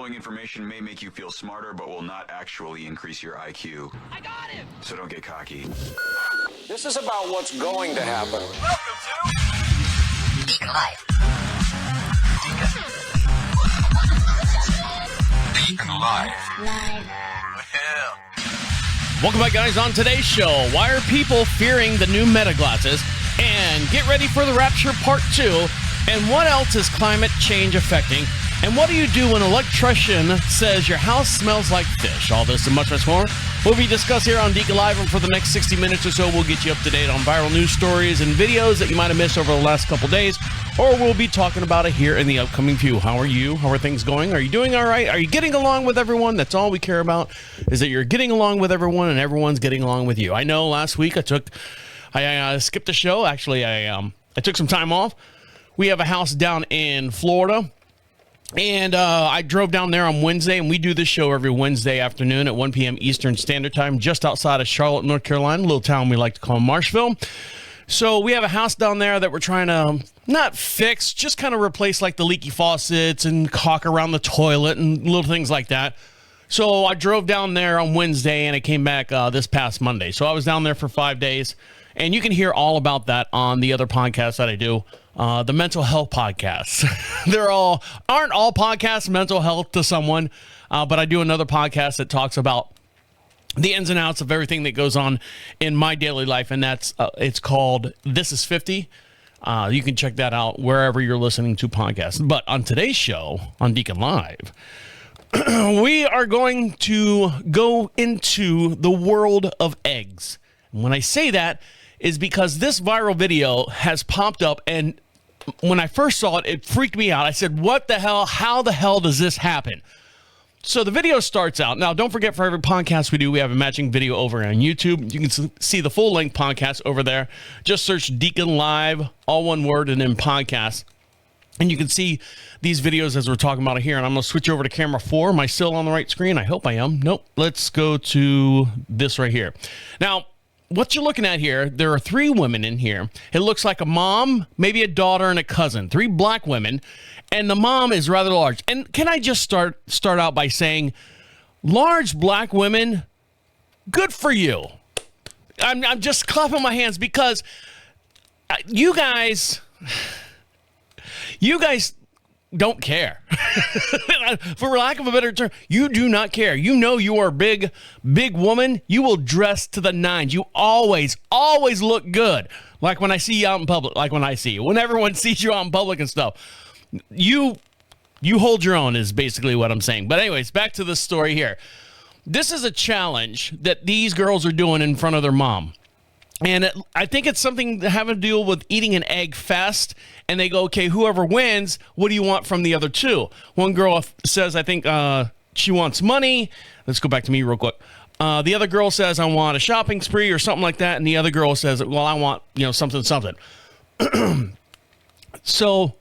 following information may make you feel smarter, but will not actually increase your IQ. I got him! So don't get cocky. This is about what's going to happen. Welcome to DeaconLive. DeaconLive. Hell. Welcome back, guys. On today's show, why are people fearing the new Meta glasses? And get ready for the Rapture Part 2. And what else is climate change affecting? And what do you do when an electrician says your house smells like fish? All this and much, much more will be discussed here on DeaconLive. And for the next 60 minutes or so, we'll get you up to date on viral news stories and videos that you might have missed over the last couple days. Or we'll be talking about it here in the upcoming few. How are you? How are things going? Are you doing all right? Are you getting along with everyone? That's all we care about, is that you're getting along with everyone and everyone's getting along with you. I know last week I skipped the show. Actually, I took some time off. We have a house down in Florida, and I drove down there on Wednesday, and we do this show every Wednesday afternoon at 1 p.m. Eastern Standard Time, just outside of Charlotte, North Carolina, a little town we like to call Marshville. So we have a house down there that we're trying to not fix, just kind of replace like the leaky faucets and caulk around the toilet and little things like that. So I drove down there on Wednesday, and I came back this past Monday. So I was down there for 5 days, and you can hear all about that on the other podcasts that I do. The mental health podcasts. Aren't all podcasts mental health to someone, but I do another podcast that talks about the ins and outs of everything that goes on in my daily life, and it's called This Is 50. You can check that out wherever you're listening to podcasts. But on today's show on DeaconLive, we are going to go into the world of eggs. And when I say that is because this viral video has popped up, and when I first saw it, it freaked me out. I said, what the hell? How the hell does this happen? So the video starts out. Now, don't forget, for every podcast we do, we have a matching video over on YouTube. You can see the full-length podcast over there. Just search DeaconLive, all one word, and then podcast. And you can see these videos as we're talking about it here. And I'm going to switch over to camera 4. Am I still on the right screen? I hope I am. Nope. Let's go to this right here. Now, what you're looking at here, there are 3 women in here. It looks like a mom, maybe a daughter, and a cousin. 3 black women, and the mom is rather large. And can I just start out by saying, large black women, good for you. I'm just clapping my hands because you guys don't care. For lack of a better term, you do not care. You know you are a big woman. You will dress to the nines. You always look good. Like when I see you out in public, when everyone sees you out in public and stuff, you hold your own is basically what I'm saying. But anyways, back to the story here. This is a challenge that these girls are doing in front of their mom. And I think it's something to have to deal with eating an egg fast. And they go, okay, whoever wins, what do you want from the other 2? One girl says, I think she wants money. Let's go back to me real quick. The other girl says, I want a shopping spree or something like that. And the other girl says, well, I want, something. So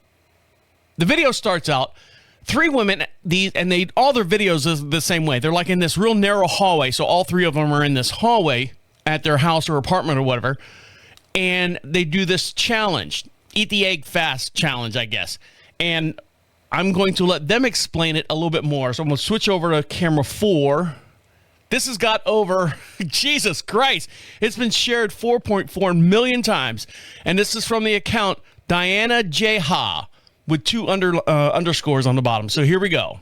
the video starts out, 3 women, all their videos is the same way. They're like in this real narrow hallway. So all 3 of them are in this hallway at their house or apartment or whatever, and they do this challenge, eat the egg fast challenge, I guess. And I'm going to let them explain it a little bit more. So I'm going to switch over to camera 4. This has got over, Jesus Christ, it's been shared 4.4 million times. And this is from the account Diana J. Ha with 2 underscores on the bottom. So here we go.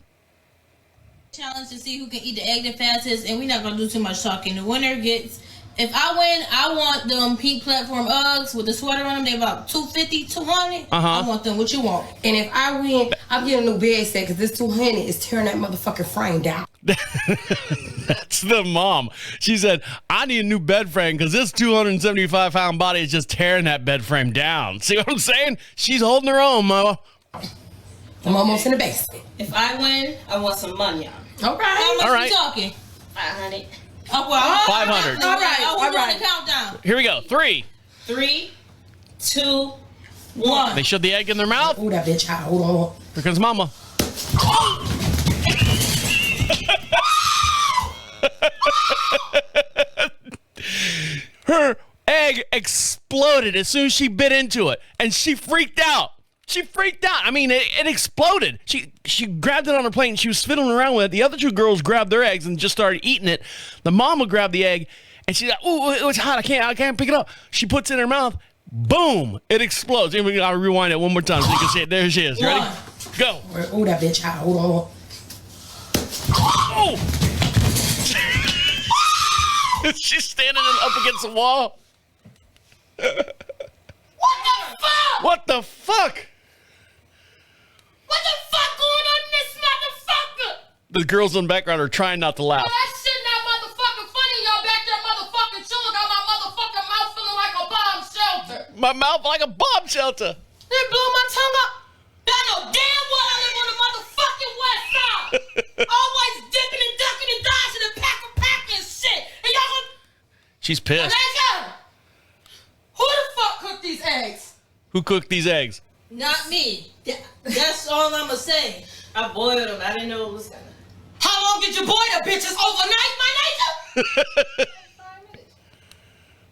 Challenge to see who can eat the egg the fastest, and we're not going to do too much talking. The winner gets... If I win, I want them pink platform Uggs with the sweater on them. They're about $250, $200. I want them. What you want? And if I win, I'm getting a new bed set because this $200 is tearing that motherfucking frame down. That's the mom. She said, I need a new bed frame because this 275-pound body is just tearing that bed frame down. See what I'm saying? She's holding her own, Mama. I'm almost in the basement. If I win, I want some money. All right. How much All right. we talking? 500. Oh, well, 500. All right. The countdown. Here we go. 3. 3, 2, 1. They shove the egg in their mouth. Oh, that bitch hot. Hold on. Here comes Mama. Her egg exploded as soon as she bit into it, and she freaked out. She freaked out. I mean, it exploded. She grabbed it on her plate and she was fiddling around with it. The other two girls grabbed their eggs and just started eating it. The mama grabbed the egg and she's like, "Ooh, it's hot. I can't pick it up." She puts it in her mouth. Boom! It explodes. And we gotta rewind it one more time so you can see it. There she is. Ready? Go. Oh, that bitch hot. Hold on. Oh! She's standing up against the wall. What the fuck? What the fuck? What the fuck going on in this motherfucker? The girls in the background are trying not to laugh. That shit not motherfucking funny. Y'all back there motherfucking chilling. Got my motherfucking mouth feeling like a bomb shelter. My mouth like a bomb shelter. They blew my tongue up. I know damn well I live on the motherfucking west side. Always dipping and ducking and dodging and packing shit. And y'all gonna... She's pissed. Who the fuck cooked these eggs? Who cooked these eggs? Not me. That's all I'ma say. I boiled them. I didn't know it was gonna... How long did you boil the bitches? Overnight, my nigga? 5 minutes.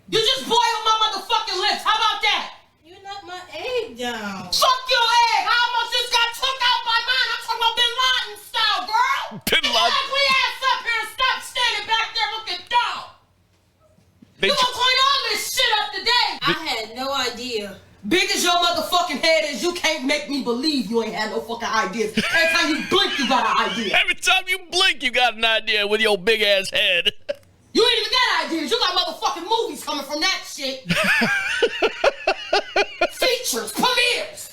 You just boiled my motherfucking lips. How about that? You knocked my egg down. Fuck your egg. I almost just got took out by mine. I'm talking about Bin Laden style, girl. Bin Get Laden. your ugly ass up here and stop standing back there looking dumb. You gonna clean all this shit up today? I had no idea. Big as your motherfucking head is, you can't make me believe you ain't had no fucking ideas. Every time you blink, you got an idea. Every time you blink, you got an idea with your big ass head. You ain't even got ideas. You got motherfucking movies coming from that shit. Features, premieres.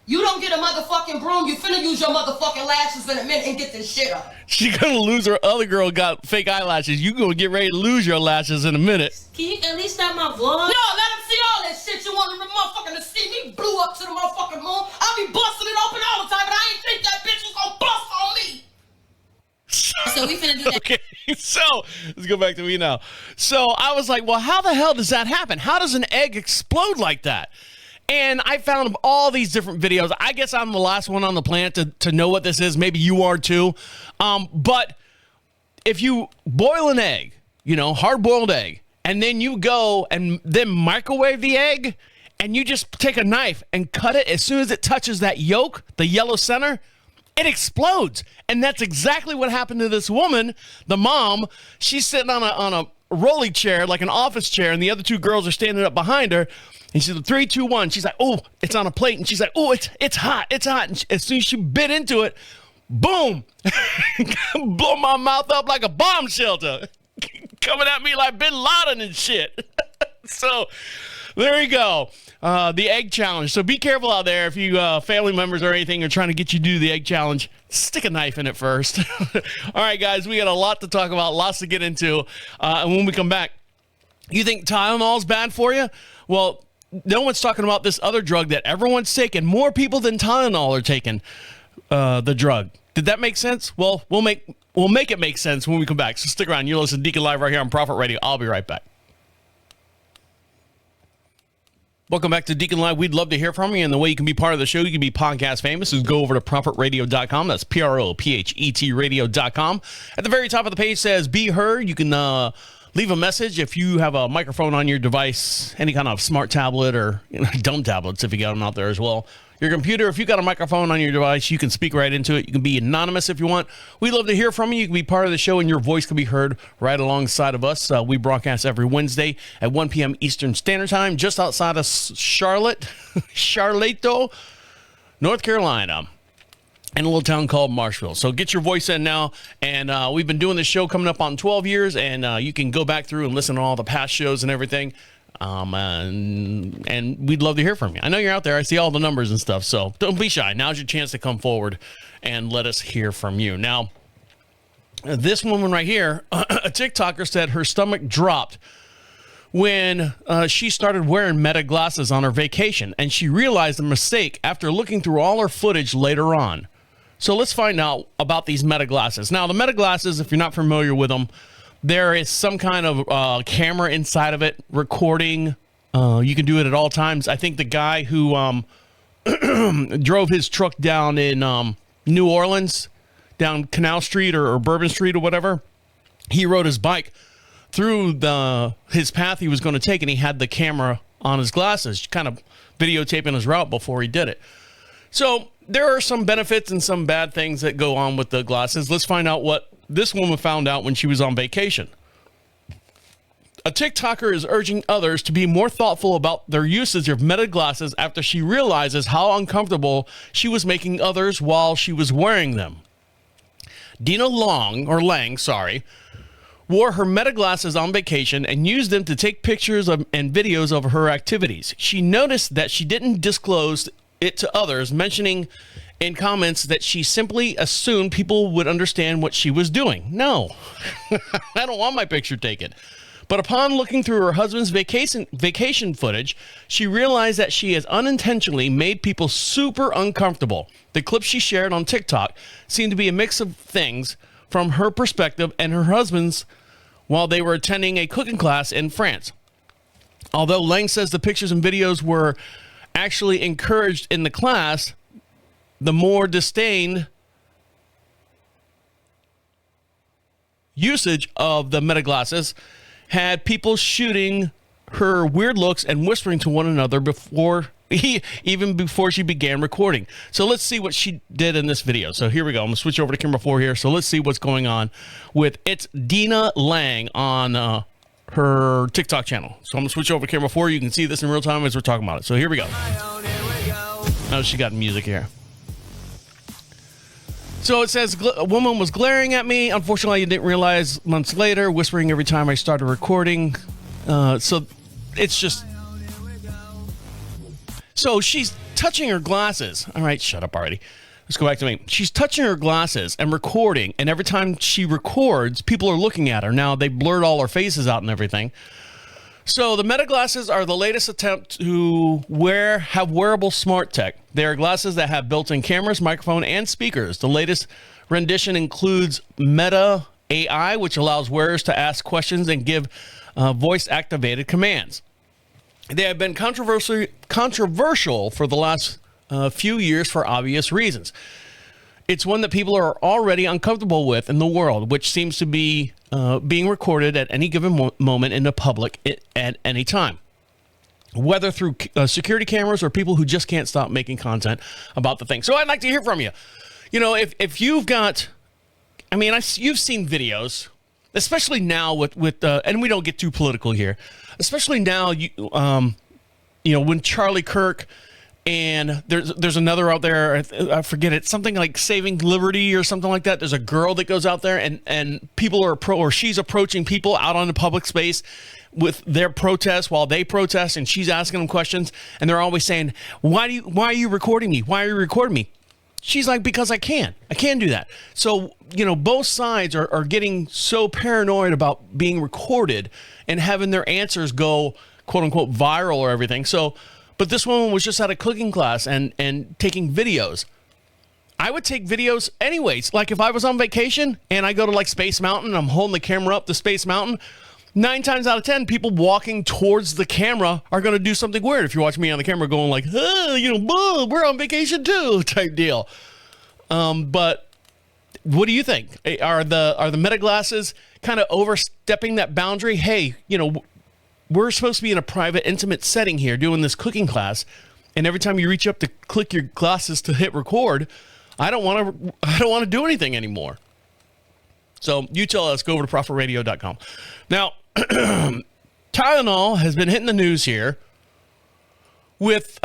You don't get a motherfucking broom. You finna use your motherfucking lashes in a minute and get this shit up. She gonna lose her other girl got fake eyelashes. You gonna get ready to lose your lashes in a minute. Can you at least stop my vlog? No, let them see all that shit you want the motherfucking to see. Me blew up to the motherfucking moon. I'll be busting it open all the time, but I ain't think that bitch was gonna bust on me. So we finna do that. Okay, so let's go back to me now. So I was like, well, how the hell does that happen? How does an egg explode like that? And I found all these different videos. I guess I'm the last one on the planet to know what this is. Maybe you are too. But if you boil an egg, hard-boiled egg, and then you go and then microwave the egg, and you just take a knife and cut it, as soon as it touches that yolk, the yellow center, it explodes. And that's exactly what happened to this woman, the mom. She's sitting on a rolly chair, like an office chair, and the other two girls are standing up behind her. And she's like, 3, 2, 1. She's like, oh, it's on a plate. And she's like, oh, it's hot. It's hot. And as soon as she bit into it, boom, blow my mouth up like a bomb shelter. Coming at me like Bin Laden and shit. So there you go. The egg challenge. So be careful out there if you family members or anything are trying to get you to do the egg challenge. Stick a knife in it first. All right, guys, we got a lot to talk about, lots to get into. And when we come back, you think Tylenol's bad for you? Well, no one's talking about this other drug that everyone's taking. More people than Tylenol are taking the drug. Did that make sense? Well, we'll make it make sense when we come back. So stick around. You listen to Deacon Live right here on Prophet Radio. I'll be right back. Welcome back to Deacon Live. We'd love to hear from you. And the way you can be part of the show, you can be podcast famous, is go over to prophetradio.com. That's PROPHET radio.com. At the very top of the page says Be Heard. You can leave a message if you have a microphone on your device, any kind of smart tablet or dumb tablets if you got them out there as well. Your computer, if you got a microphone on your device, you can speak right into it. You can be anonymous if you want. We'd love to hear from you. You can be part of the show and your voice can be heard right alongside of us. We broadcast every Wednesday at 1 p.m. Eastern Standard Time, just outside of Charlotte, North Carolina, in a little town called Marshville. So get your voice in now. And we've been doing this show coming up on 12 years, and you can go back through and listen to all the past shows and everything. And we'd love to hear from you. I know you're out there. I see all the numbers and stuff. So don't be shy. Now's your chance to come forward and let us hear from you. Now, this woman right here, a TikToker, said her stomach dropped when she started wearing Meta glasses on her vacation, and she realized the mistake after looking through all her footage later on. So let's find out about these Meta glasses. Now, the Meta glasses, if you're not familiar with them, there is some kind of camera inside of it recording. You can do it at all times. I think the guy who drove his truck down in New Orleans, down Canal Street or Bourbon Street or whatever, he rode his bike through his path he was going to take, and he had the camera on his glasses, kind of videotaping his route before he did it. So there are some benefits and some bad things that go on with the glasses. Let's find out what this woman found out when she was on vacation. A TikToker is urging others to be more thoughtful about their usage of Meta glasses after she realizes how uncomfortable she was making others while she was wearing them. Dina Lang, wore her Meta glasses on vacation and used them to take pictures and videos of her activities. She noticed that she didn't disclose it to others, mentioning in comments that she simply assumed people would understand what she was doing. No, I don't want my picture taken. But upon looking through her husband's vacation footage, she realized that she has unintentionally made people super uncomfortable. The clips she shared on TikTok seemed to be a mix of things from her perspective and her husband's while they were attending a cooking class in France. Although Lang says the pictures and videos were actually encouraged in the class, the more disdained usage of the Meta glasses had people shooting her weird looks and whispering to one another even before she began recording. So let's see what she did in this video. So here we go. I'm gonna switch over to camera 4 here. So let's see what's going on with Dina Lang on her TikTok channel. So I'm gonna switch over to camera 4. You can see this in real time as we're talking about it. So here we go. Oh, she got music here. So it says, a woman was glaring at me. Unfortunately, I didn't realize months later, whispering every time I started recording. So it's just... So she's touching her glasses. All right, shut up already. Let's go back to me. She's touching her glasses and recording. And every time she records, people are looking at her. Now, they blurred all her faces out and everything. So the Meta glasses are the latest attempt to have wearable smart tech. They are glasses that have built-in cameras, microphone, and speakers. The latest rendition includes Meta AI, which allows wearers to ask questions and give voice-activated commands. They have been controversial for the last few years for obvious reasons. It's one that people are already uncomfortable with in the world, which seems to be being recorded at any given moment in the public at any time, whether through security cameras or people who just can't stop making content about the thing. So I'd like to hear from you. You know, if you've got, I mean, you've seen videos, especially now with and we don't get too political here, especially now, you know, when Charlie Kirk. And there's another out there, I forget it, something like Saving Liberty or something like that. There's a girl that goes out there and people are she's approaching people out on the public space with their protests while they protest, and she's asking them questions, and they're always saying, why are you recording me? Why are you recording me? She's like, because I can do that. So, you know, both sides are getting so paranoid about being recorded and having their answers go, quote unquote, viral or everything. So, but this woman was just at a cooking class and taking videos. I would take videos anyways. Like if I was on vacation and I go to like Space Mountain and I'm holding the camera up to Space Mountain, 9 times out of 10, people walking towards the camera are going to do something weird. If you're watching me on the camera going like, you know, we're on vacation too, type deal. But what do you think? Are the Meta glasses kind of overstepping that boundary? Hey, you know, we're supposed to be in a private, intimate setting here doing this cooking class, and every time you reach up to click your glasses to hit record, I don't want to do anything anymore. So you tell us. Go over to ProfitRadio.com. Now, Tylenol has been hitting the news here with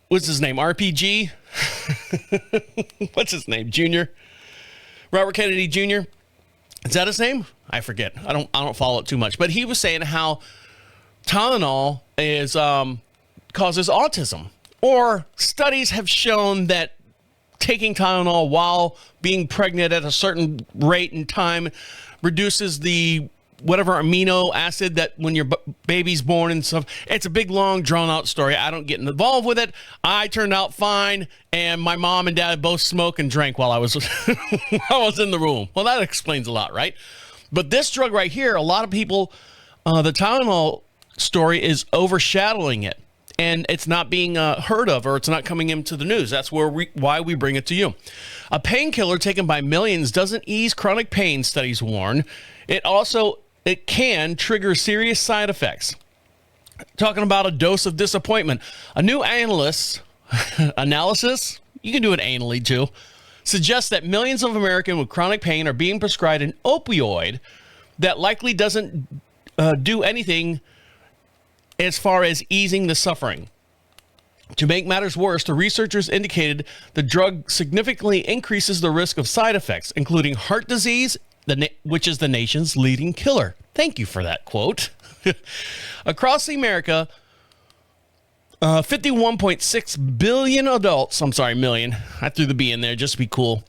what's his name? RPG. What's his name? Jr. Robert Kennedy Jr. Is that his name? I forget. I don't follow it too much. But he was saying how Tylenol is causes autism. Or studies have shown that taking Tylenol while being pregnant at a certain rate and time reduces the whatever amino acid that when your baby's born and stuff. It's a big, long, drawn-out story. I don't get involved with it. I turned out fine, and my mom and dad both smoked and drank while I was in the room. Well, that explains a lot, right? But this drug right here, a lot of people, the Tylenol story is overshadowing it, and it's not being heard of, or it's not coming into the news. That's why we bring it to you. A painkiller taken by millions doesn't ease chronic pain, studies warn. It can trigger serious side effects. Talking about a dose of disappointment. A new analysis analysis, you can do it anally too, suggests that millions of Americans with chronic pain are being prescribed an opioid that likely doesn't do anything as far as easing the suffering. To make matters worse, the researchers indicated the drug significantly increases the risk of side effects, including heart disease, which is the nation's leading killer. Thank you for that quote. Across the America, 51.6 billion adults, million, I threw the B in there just to be cool.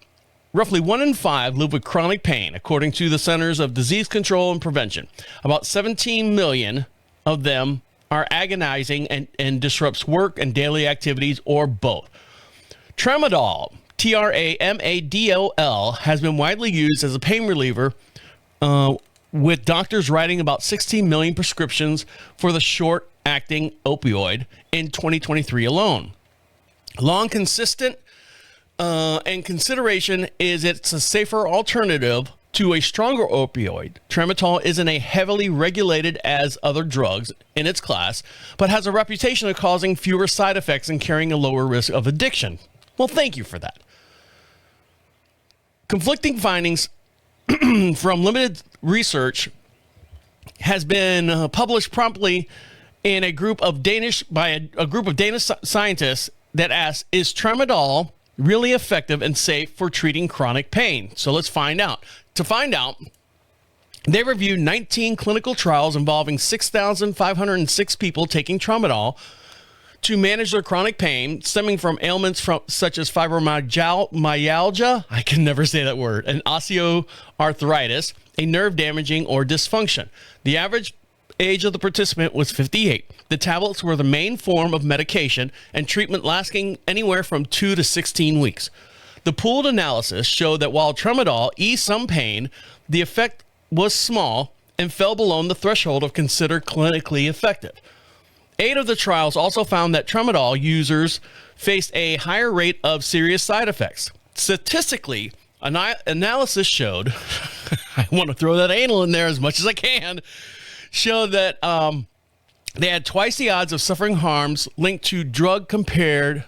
Roughly 1 in 5 live with chronic pain, according to the Centers of Disease Control and Prevention. About 17 million of them are agonizing and disrupts work and daily activities, or both. Tramadol, Tramadol, has been widely used as a pain reliever, with doctors writing about 16 million prescriptions for the short-acting opioid in 2023 alone. Long consistent and consideration is it's a safer alternative to a stronger opioid. Tramadol isn't as heavily regulated as other drugs in its class, but has a reputation of causing fewer side effects and carrying a lower risk of addiction. Well, thank you for that. Conflicting findings from limited research has been published promptly in a group of Danish scientists that asked, is Tramadol really effective and safe for treating chronic pain? So let's find out. To find out, they reviewed 19 clinical trials involving 6,506 people taking Tramadol to manage their chronic pain stemming from ailments such as fibromyalgia, I can never say that word, and osteoarthritis, a nerve damaging or dysfunction. The average age of the participant was 58. The tablets were the main form of medication, and treatment lasting anywhere from 2 to 16 weeks. The pooled analysis showed that while Tramadol eased some pain, the effect was small and fell below the threshold of considered clinically effective. 8 of the trials also found that Tramadol users faced a higher rate of serious side effects. Statistically, analysis showed, I want to throw that anal in there as much as I can, showed that they had twice the odds of suffering harms linked to the drug compared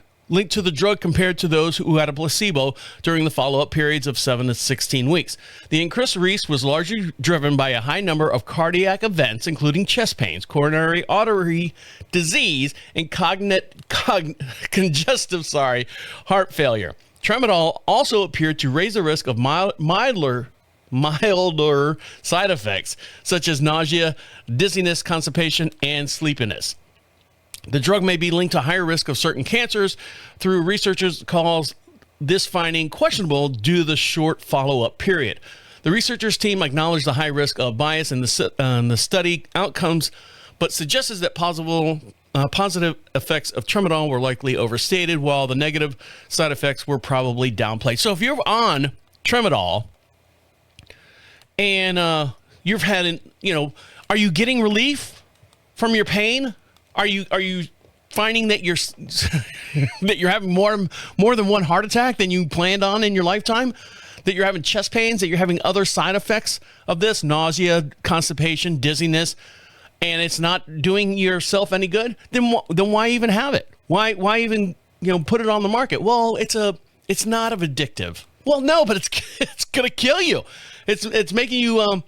to those who had a placebo during the follow-up periods of 7 to 16 weeks. The increased risk was largely driven by a high number of cardiac events, including chest pains, coronary artery disease, and congestive heart failure. Tramadol also appeared to raise the risk of milder side effects, such as nausea, dizziness, constipation, and sleepiness. The drug may be linked to higher risk of certain cancers. Through researchers calls this finding questionable due to the short follow-up period. The researchers team acknowledged the high risk of bias in the study outcomes, but suggests that positive effects of Tramadol were likely overstated, while the negative side effects were probably downplayed. So if you're on Tramadol and you've had, are you getting relief from your pain? Are you finding that you're having more than one heart attack than you planned on in your lifetime? That you're having chest pains, that you're having other side effects of this, nausea, constipation, dizziness, and it's not doing yourself any good? Then why even have it? Why even put it on the market? Well, it's not addictive. Well, no, but it's gonna kill you. It's making you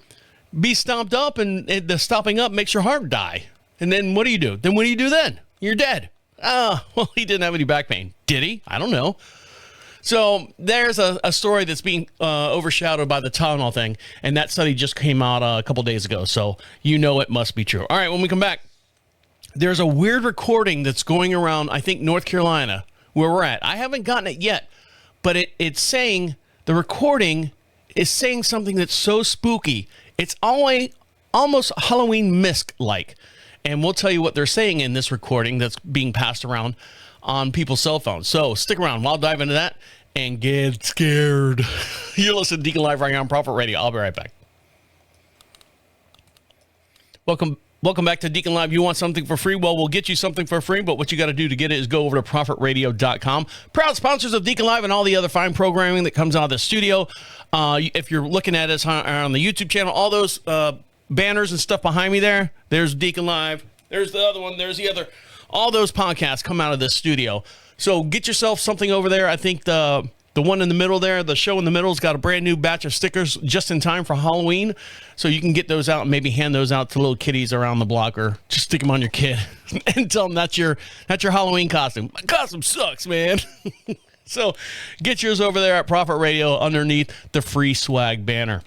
be stomped up, and the stopping up makes your heart die. And then what do you do? Then? You're dead. Well, he didn't have any back pain. Did he? I don't know. So there's a story that's being overshadowed by the Tylenol thing, and that study just came out a couple days ago, so it must be true. All right, when we come back, there's a weird recording that's going around, I think, North Carolina, where we're at. I haven't gotten it yet, but it's saying, the recording is saying something that's so spooky. It's almost Halloween Misk-like. And we'll tell you what they're saying in this recording that's being passed around on people's cell phones. So stick around. I'll dive into that and get scared. You're listening to Deacon Live right here on Prophet Radio. I'll be right back. Welcome back to Deacon Live. You want something for free? Well, we'll get you something for free, but what you got to do to get it is go over to prophetradio.com. Proud sponsors of Deacon Live and all the other fine programming that comes out of the studio. If you're looking at us on the YouTube channel, all those banners and stuff behind me there's Deacon Live, there's the other one, there's the other, All those podcasts come out of this studio. So get yourself something over there. I think the one in the middle there, the show in the middle, has got a brand new batch of stickers just in time for Halloween. So you can get those out and maybe hand those out to little kiddies around the block, or just stick them on your kid and tell them that's your Halloween costume. My costume sucks, man. So get yours over there at Prophet Radio underneath the free swag banner.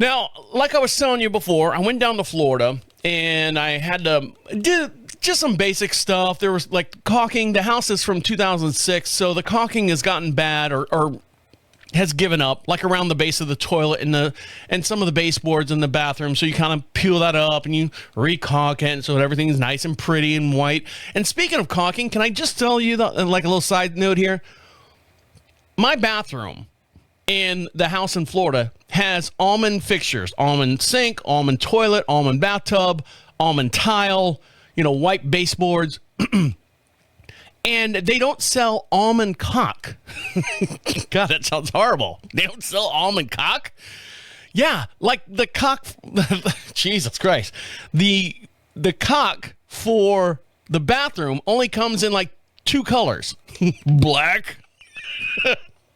Now, like I was telling you before, I went down to Florida and I had to do just some basic stuff. There was like caulking. The house is from 2006, so the caulking has gotten bad or has given up, like around the base of the toilet and some of the baseboards in the bathroom. So you kind of peel that up and you re-caulk it so that everything's nice and pretty and white. And speaking of caulking, can I just tell you, like a little side note here? My bathroom in the house in Florida has almond fixtures, almond sink, almond toilet, almond bathtub, almond tile, white baseboards. And they don't sell almond caulk. God, that sounds horrible. They don't sell almond caulk? Yeah, like the caulk, Jesus Christ. The caulk for the bathroom only comes in like 2 colors. Black.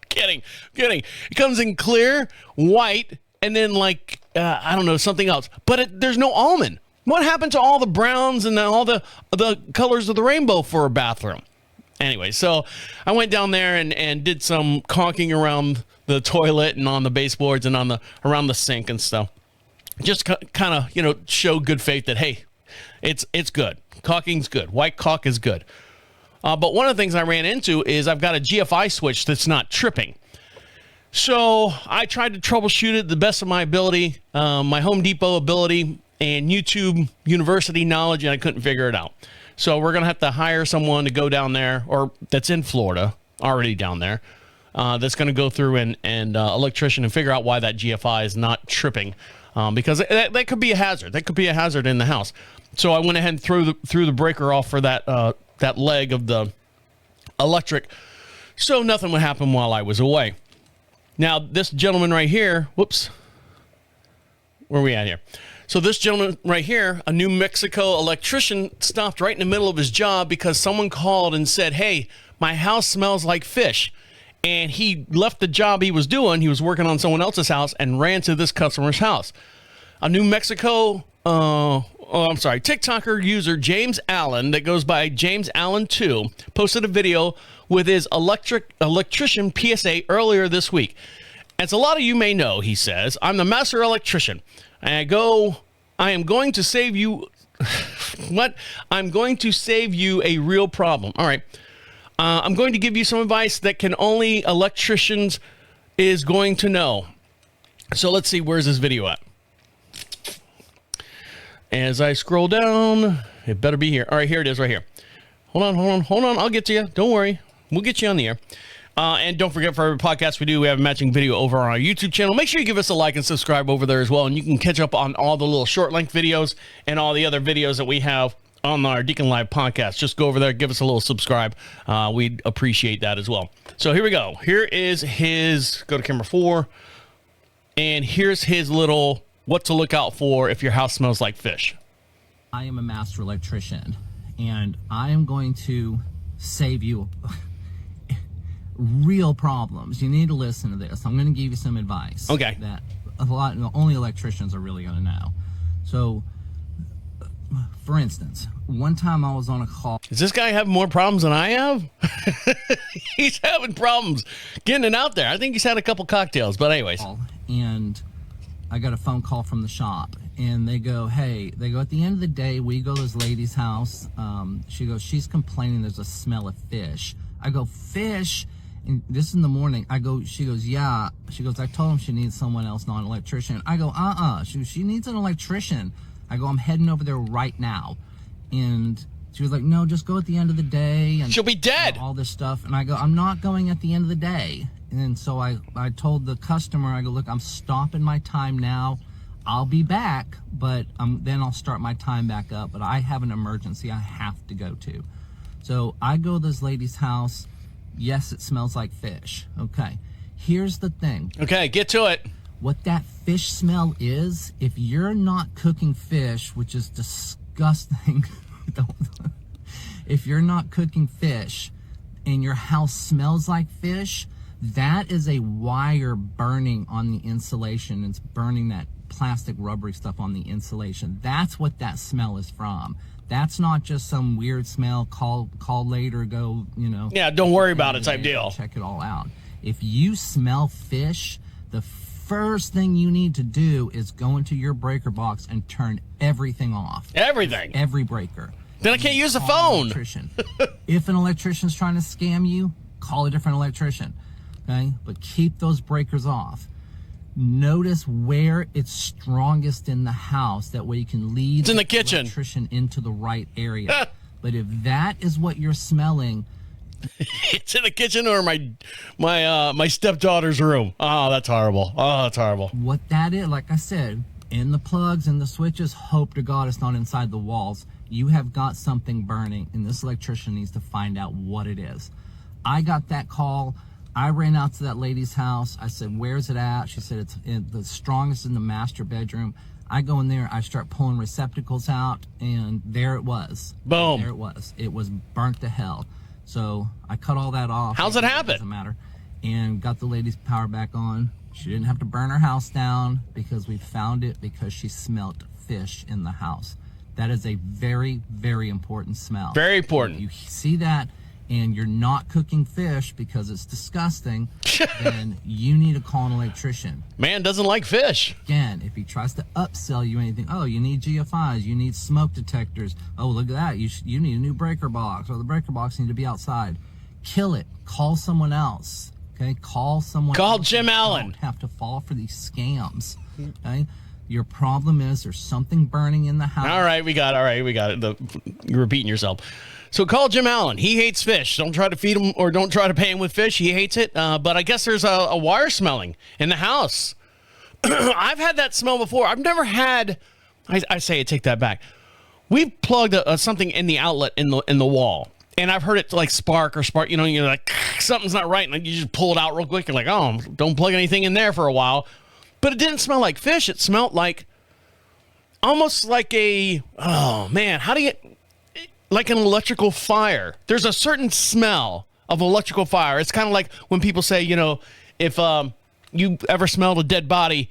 Kidding. It comes in clear, white, and then like, I don't know, something else. But there's no almond. What happened to all the browns and all the colors of the rainbow for a bathroom? Anyway, so I went down there and did some caulking around the toilet and on the baseboards and around the sink and stuff. Just kind of, show good faith that, hey, it's good. Caulking's good. White caulk is good. But one of the things I ran into is I've got a GFI switch that's not tripping. So I tried to troubleshoot it the best of my ability, my Home Depot ability and YouTube University knowledge, and I couldn't figure it out. So we're going to have to hire someone to go down there, or that's in Florida, already down there, that's going to go through and electrician and figure out why that GFI is not tripping, because that could be a hazard. That could be a hazard in the house. So I went ahead and threw the breaker off for that leg of the electric, so nothing would happen while I was away. Now, this gentleman right here, whoops, where are we at here? So this gentleman right here, a New Mexico electrician, stopped right in the middle of his job because someone called and said, hey, my house smells like fish. And he left the job he was doing. He was working on someone else's house and ran to this customer's house. A New Mexico, TikToker user James Allen, that goes by James Allen 2, posted a video with his electrician PSA earlier this week. As a lot of you may know, he says, I'm the master electrician. I am going to save you. What? I'm going to save you a real problem. All right. I'm going to give you some advice that can only electricians is going to know. So let's see, where's this video at? As I scroll down, it better be here. All right, here it is right here. Hold on. I'll get to you. Don't worry. We'll get you on the air. And don't forget, for every podcast we have a matching video over on our YouTube channel. Make sure you give us a like and subscribe over there as well. And you can catch up on all the little short length videos and all the other videos that we have on our DeaconLive podcast. Just go over there, give us a little subscribe. We'd appreciate that as well. So here we go. Here is his, go to camera 4. And here's his little what to look out for if your house smells like fish. I am a master electrician, and I am going to save you real problems. You need to listen to this. I'm going to give you some advice. Okay. That only electricians are really going to know. So, for instance, one time I was on a call. Does this guy have more problems than I have? He's having problems getting it out there. I think he's had a couple cocktails, but anyways. And I got a phone call from the shop, and they go, at the end of the day, we go to this lady's house. She goes, she's complaining there's a smell of fish. I go, fish? And this is in the morning. She goes, yeah. She goes, I told him she needs someone else, not an electrician. I go, she needs an electrician. I go, I'm heading over there right now. And she was like, no, just go at the end of the day. And she'll be dead. All this stuff. And I go, I'm not going at the end of the day. And so I told the customer, I go, look, I'm stopping my time now. I'll be back, but then I'll start my time back up. But I have an emergency I have to go to. So I go to this lady's house. Yes, it smells like fish. Okay. Here's the thing. Okay, get to it. What that fish smell is, if you're not cooking fish, which is disgusting, If you're not cooking fish and your house smells like fish, that is a wire burning on the insulation. It's burning that plastic rubbery stuff on the insulation. That's what that smell is from. That's not just some weird smell. Call later, go, Yeah, don't worry about it type deal. Check it all out. If you smell fish, the first thing you need to do is go into your breaker box and turn everything off. Everything. Every breaker. Then I can't use the Call an phone. electrician. If an electrician's trying to scam you, call a different electrician. Okay? But keep those breakers off. Notice where it's strongest in the house. That way you can lead It's in the kitchen. Electrician into the right area. But if that is what you're smelling, It's in the kitchen or my stepdaughter's room. Oh, that's horrible. Oh, that's horrible. what that is, like I said, in the plugs and the switches, hope to God it's not inside the walls. You have got something burning, and this electrician needs to find out what it is. I got that call. I ran out to that lady's house. I said, where's it at? She said, it's the strongest in the master bedroom. I go in there, I start pulling receptacles out, and there it was. Boom. There it was. It was burnt to hell. So I cut all that off. How's it happen? Doesn't matter. And got the lady's power back on. She didn't have to burn her house down because we found it because she smelt fish in the house. That is a very, very important smell. Very important. If you see that and you're not cooking fish because it's disgusting, then you need to call an electrician. Man doesn't like fish. Again, if he tries to upsell you anything, oh, you need GFIs, you need smoke detectors. Oh, look at that. You need a new breaker box, or the breaker box need to be outside. Kill it. Call someone else. Okay? Call someone Call else. Jim You Allen. don't have to fall for these scams. Okay? Your problem is there's something burning in the house. All right, we got it. You're repeating yourself. So call Jim Allen. He hates fish. Don't try to feed him or don't try to pay him with fish. He hates it. But I guess there's a wire smelling in the house. I've had that smell before. I've never had. I take that back. We've plugged something in the outlet in the wall, and I've heard it like spark. You're like something's not right, and you just pull it out real quick. You're like, oh, don't plug anything in there for a while. But it didn't smell like fish. It smelled like almost like like an electrical fire. There's a certain smell of electrical fire. It's kind of like when people say, if you ever smelled a dead body,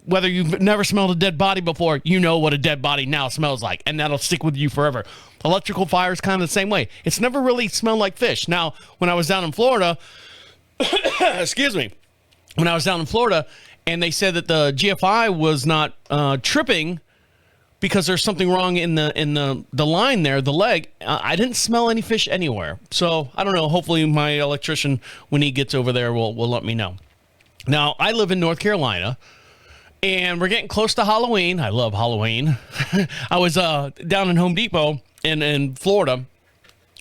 whether you've never smelled a dead body before, you know what a dead body now smells like, and that'll stick with you forever. Electrical fire is kind of the same way. It's never really smelled like fish. Now, when I was down in Florida, excuse me, when I was down in Florida, and they said that the GFI was not tripping because there's something wrong in the line there, the leg. I didn't smell any fish anywhere. So I don't know. Hopefully my electrician, when he gets over there, will let me know. Now, I live in North Carolina, and we're getting close to Halloween. I love Halloween. I was down in Home Depot in Florida,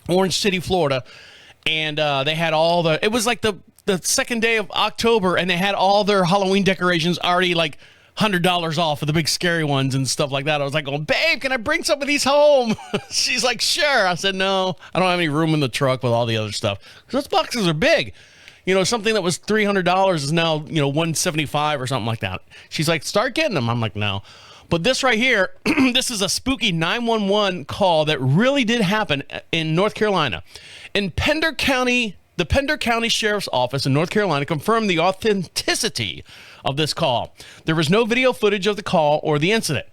Orange City, Florida, and they had it was like the second day of October, and they had all their Halloween decorations already like $100 off for the big scary ones and stuff like that. I was like, babe, can I bring some of these home? She's like, sure. I said, no, I don't have any room in the truck with all the other stuff. Those boxes are big. Something that was $300 is now, $175 or something like that. She's like, start getting them. I'm like, no. But this right here, this is a spooky 911 call that really did happen in North Carolina. In Pender County, the Pender County Sheriff's Office in North Carolina confirmed the authenticity of this call. There was no video footage of the call or the incident.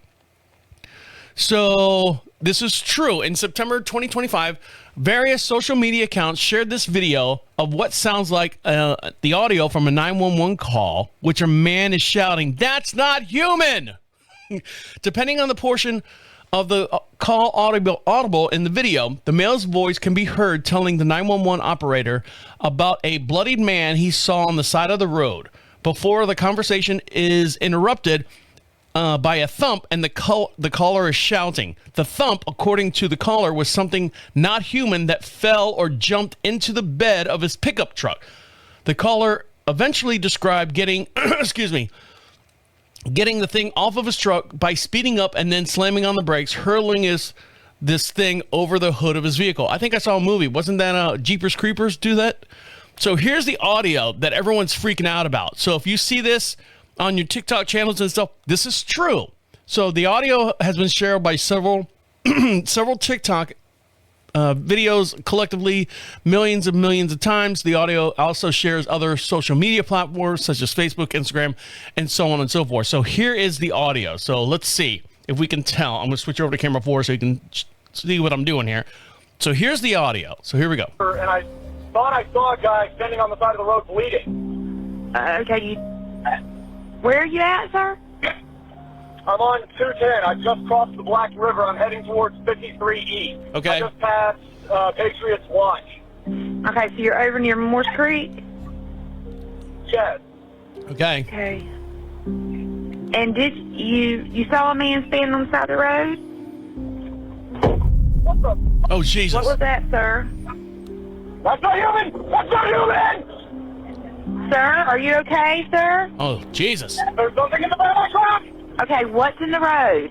So this is true. In September 2025, various social media accounts shared this video of what sounds like the audio from a 911 call, which a man is shouting, "That's not human!" Depending on the portion of the call audible in the video, the male's voice can be heard telling the 911 operator about a bloodied man he saw on the side of the road. Before the conversation is interrupted by a thump, and the caller is shouting. The thump, according to the caller, was something not human that fell or jumped into the bed of his pickup truck. The caller eventually described getting the thing off of his truck by speeding up and then slamming on the brakes, hurling this thing over the hood of his vehicle. I think I saw a movie. Wasn't that Jeepers Creepers do that? So here's the audio that everyone's freaking out about. So if you see this on your TikTok channels and stuff, this is true. So the audio has been shared by several several TikTok videos collectively millions and millions of times. The audio also shares other social media platforms such as Facebook, Instagram, and so on and so forth. So here is the audio. So let's see if we can tell. I'm going to switch over to camera 4 so you can see what I'm doing here. So here's the audio. So here we go. And I thought I saw a guy standing on the side of the road bleeding. Okay, where are you at, sir? I'm on 210. I just crossed the Black River. I'm heading towards 53E. Okay. I just passed Patriots Watch. Okay, so you're over near Morse Creek? Yes. Okay. Okay. And did you saw a man standing on the side of the road? What the? Oh, Jesus. What was that, sir? That's not human! That's not human! Sir, are you okay, sir? Oh, Jesus. There's something in the bed of my truck! Okay, what's in the road?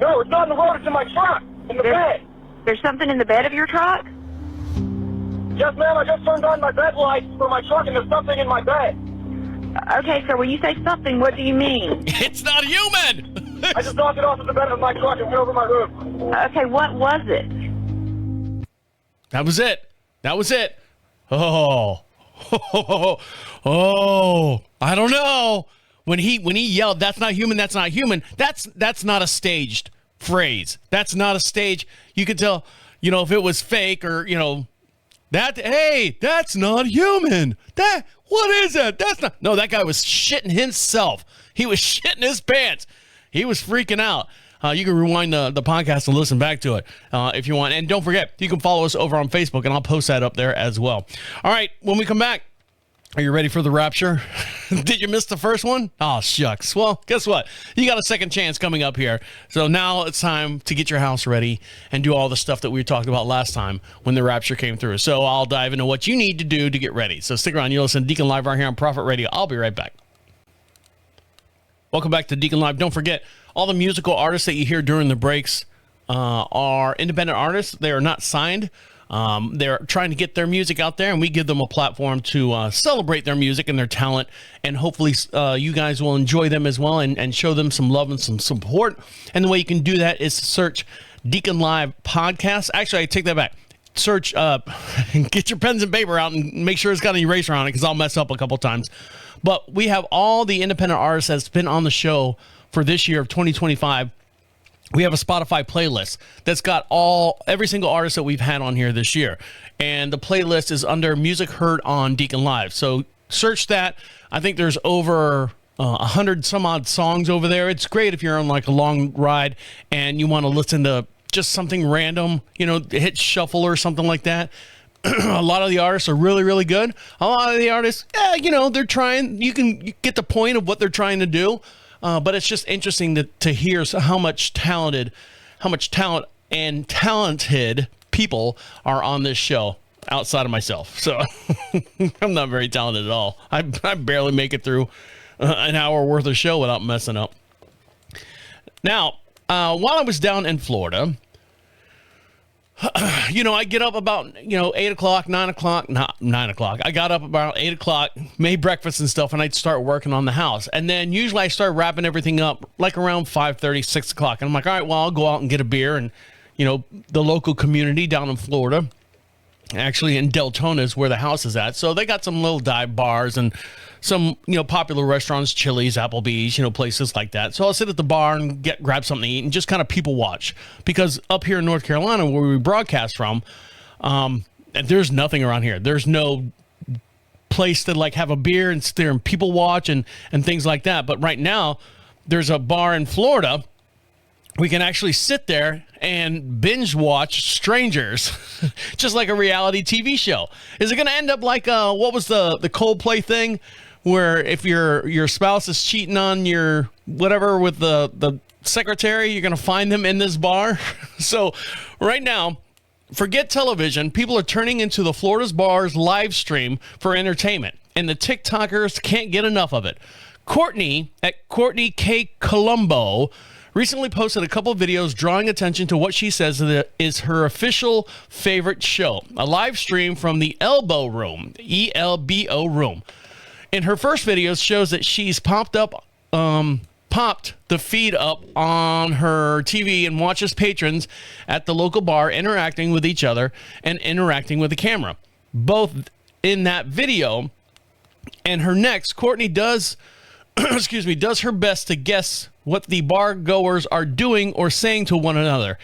No, it's not in the road. It's in my truck. In the bed. There's something in the bed of your truck? Yes, ma'am. I just turned on my bed lights for my truck, and there's something in my bed. Okay, sir, when you say something, what do you mean? It's not human! I just knocked it off at the bed of my truck and went over my roof. Okay, what was it? That was it. That was it. Oh. Oh. I don't know. When he yelled, "That's not human, that's not human," that's not a staged phrase. That's not a stage. You could tell, if it was fake or, hey, that's not human. What is that? That's not. No, that guy was shitting himself. He was shitting his pants. He was freaking out. You can rewind the podcast and listen back to it if you want. And don't forget, you can follow us over on Facebook, and I'll post that up there as well. All right, when we come back, are you ready for the rapture? Did you miss the first one? Oh, shucks. Well, guess what? You got a second chance coming up here. So now it's time to get your house ready and do all the stuff that we talked about last time when the rapture came through. So I'll dive into what you need to do to get ready. So stick around. You listen to Deacon Live right here on Prophet Radio. I'll be right back. Welcome back to Deacon Live. Don't forget, all the musical artists that you hear during the breaks are independent artists. They are not signed. They're trying to get their music out there, and we give them a platform to celebrate their music and their talent, and hopefully you guys will enjoy them as well and show them some love and some support. And the way you can do that is to search Deacon Live Podcast. Actually, I take that back. Search, get your pens and paper out and make sure it's got an eraser on it because I'll mess up a couple times. But we have all the independent artists that's been on the show for this year of 2025. We have a Spotify playlist that's got every single artist that we've had on here this year. And the playlist is under Music Heard on Deacon Live. So search that. I think there's over 100 some odd songs over there. It's great if you're on like a long ride and you want to listen to just something random, hit shuffle or something like that. A lot of the artists are really, really good. A lot of the artists, they're trying. You get the point of what they're trying to do. But it's just interesting to hear how much talent and talented people are on this show outside of myself. So I'm not very talented at all. I barely make it through an hour worth of show without messing up. Now, while I was down in Florida, I get up about, 8 o'clock, 9 o'clock, not 9 o'clock. I got up about 8 o'clock, made breakfast and stuff, and I'd start working on the house. And then usually I start wrapping everything up like around 5:30, 6 o'clock. And I'm like, all right, well, I'll go out and get a beer. And, the local community down in Florida, actually in Deltona is where the house is at. So they got some little dive bars and some, popular restaurants, Chili's, Applebee's, places like that. So I'll sit at the bar and grab something to eat and just kind of people watch. Because up here in North Carolina, where we broadcast from, there's nothing around here. There's no place to like have a beer and sit there and people watch and things like that. But right now, there's a bar in Florida. We can actually sit there and binge watch strangers, just like a reality TV show. Is it going to end up like what was the Coldplay thing, where if your spouse is cheating on your whatever with the secretary, you're going to find them in this bar? So right now, forget television. People are turning into the Florida's Bars live stream for entertainment, and the TikTokers can't get enough of it. Courtney at Courtney K. Colombo recently posted a couple of videos drawing attention to what she says is her official favorite show, a live stream from the Elbow Room, ELBO Room. In her first videos shows that she's popped up popped the feed up on her TV and watches patrons at the local bar interacting with each other and interacting with the camera. Both in that video and her next, Courtney does does her best to guess what the bar goers are doing or saying to one another,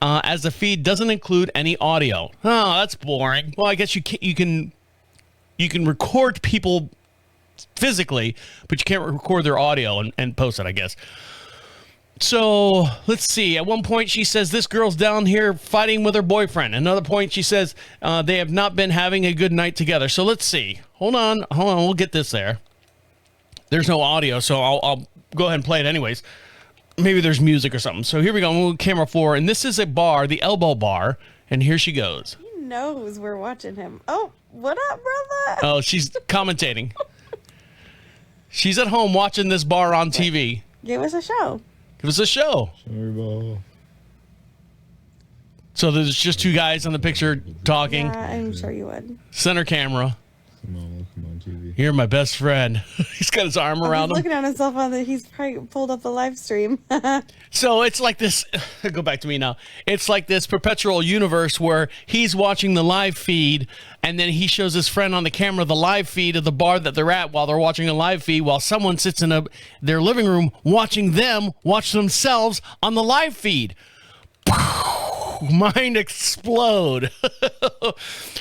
as the feed doesn't include any audio. Oh, that's boring. Well, I guess you can record people physically, but you can't record their audio and post it, I guess. So let's see. At one point, she says this girl's down here fighting with her boyfriend. Another point, she says they have not been having a good night together. So let's see. Hold on. We'll get this there. There's no audio, so I'll go ahead and play it anyways. Maybe there's music or something. So here we go. We'll camera 4, and this is a bar, the Elbow Bar, and here she goes. He knows we're watching him. Oh, what up, brother? Oh, she's commentating. She's at home watching this bar on TV. Give us a show. Give us a show. So there's just two guys in the picture talking. Yeah, I'm sure you would. Center camera. You're my best friend. He's got his arm around him. Looking at himself on the. He's probably pulled up the live stream. So it's like this. Go back to me now. It's like this perpetual universe where he's watching the live feed, and then he shows his friend on the camera the live feed of the bar that they're at while they're watching a live feed, while someone sits in their living room watching them watch themselves on the live feed. Mind explode.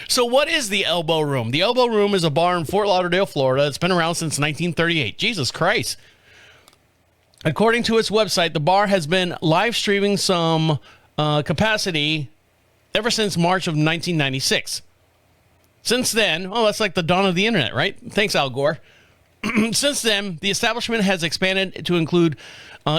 So what is the Elbow Room? The Elbow Room is a bar in Fort Lauderdale, Florida. It's been around since 1938. Jesus Christ. According to its website, the bar has been live streaming some capacity ever since March of 1996. Since then, that's like the dawn of the internet, right? Thanks, Al Gore. Since then, the establishment has expanded to include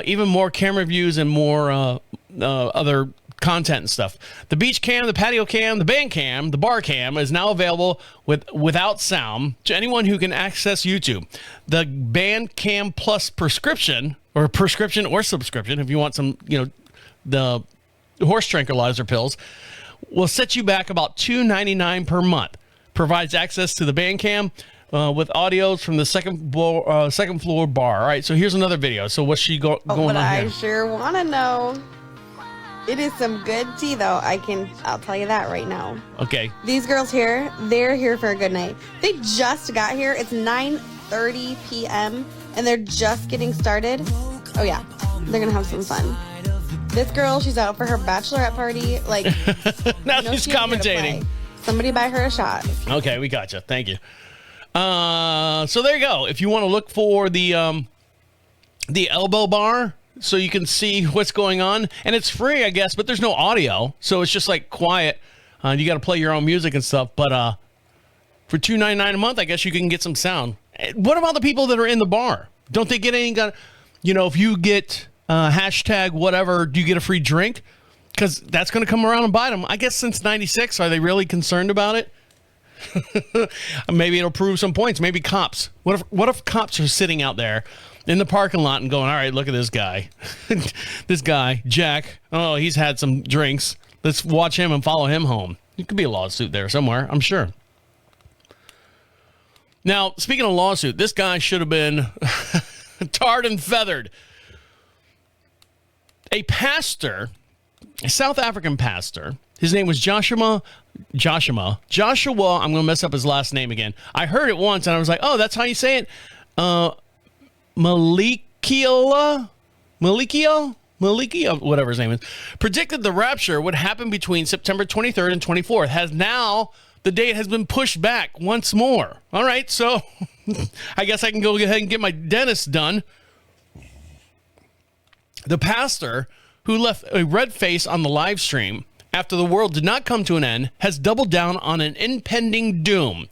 even more camera views and more other content and stuff. The beach cam, the patio cam, the band cam, the bar cam is now available without sound to anyone who can access YouTube. The band cam plus prescription or subscription, if you want some, the horse tranquilizer pills, will set you back about $2.99 per month. Provides access to the band cam with audios from the second floor bar. All right, so here's another video. So what's she going on here? I sure want to know. It is some good tea, though. I'll tell you that right now. Okay. These girls here, they're here for a good night. They just got here. It's 9:30 p.m. and they're just getting started. Oh yeah, they're gonna have some fun. This girl, she's out for her bachelorette party. Like now she's commentating. Somebody buy her a shot. Okay, we gotcha. Thank you. So there you go. If you want to look for the Elbow Bar, so you can see what's going on, and it's free, I guess, but there's no audio, so it's just like quiet. You got to play your own music and stuff. But for $2.99 a month, I guess you can get some sound. What about the people that are in the bar? Don't they get any? If you get hashtag whatever, do you get a free drink? Because that's going to come around and bite them. I guess since '96, are they really concerned about it? Maybe it'll prove some points. Maybe cops. What if cops are sitting out there in the parking lot and going, all right, look at this guy. This guy, Jack. Oh, he's had some drinks. Let's watch him and follow him home. It could be a lawsuit there somewhere, I'm sure. Now, speaking of lawsuit, this guy should have been tarred and feathered. A pastor, a South African pastor, his name was Joshua, I'm going to mess up his last name again. I heard it once and I was like, oh, that's how you say it? Malikia, whatever his name is, predicted the rapture would happen between September 23rd and 24th. The date has been pushed back once more. All right, so I guess I can go ahead and get my dentist done. The pastor, who left a red face on the live stream after the world did not come to an end, has doubled down on an impending doom.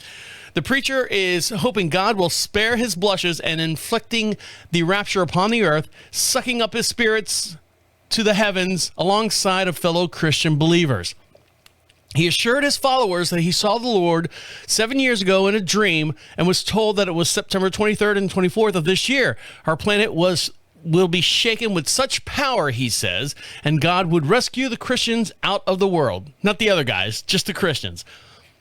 The preacher is hoping God will spare his blushes and inflicting the rapture upon the earth, sucking up his spirits to the heavens alongside of fellow Christian believers. He assured his followers that he saw the Lord 7 years ago in a dream and was told that it was September 23rd and 24th of this year. Our planet will be shaken with such power, he says, and God would rescue the Christians out of the world. Not the other guys, just the Christians.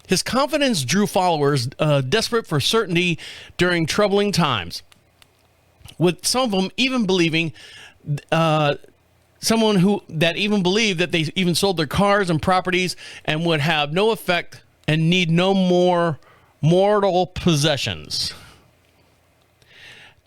His confidence drew followers desperate for certainty during troubling times. with some of them even believing, someone who that even believed that they even sold their cars and properties and would have no effect and need no more mortal possessions.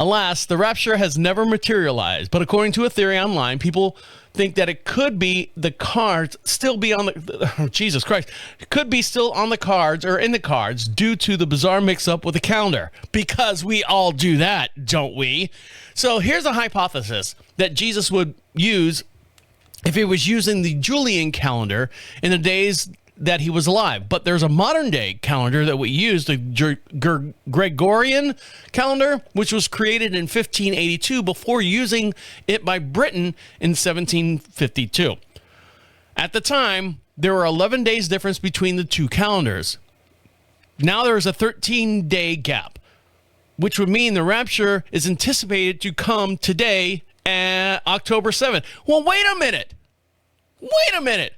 Alas, the rapture has never materialized, but according to a theory online, people think that it could be the cards still be on the Jesus Christ, it could be still on the cards or in the cards due to the bizarre mix-up with the calendar, because we all do that, don't we? So here's a hypothesis that Jesus would use if he was using the Julian calendar in the days that he was alive. But there's a modern day calendar that we use, the Gregorian calendar, which was created in 1582 before using it by Britain in 1752. At the time, there were 11 days difference between the two calendars. Now there is a 13-day gap, which would mean the rapture is anticipated to come today, October 7th. Well, wait a minute.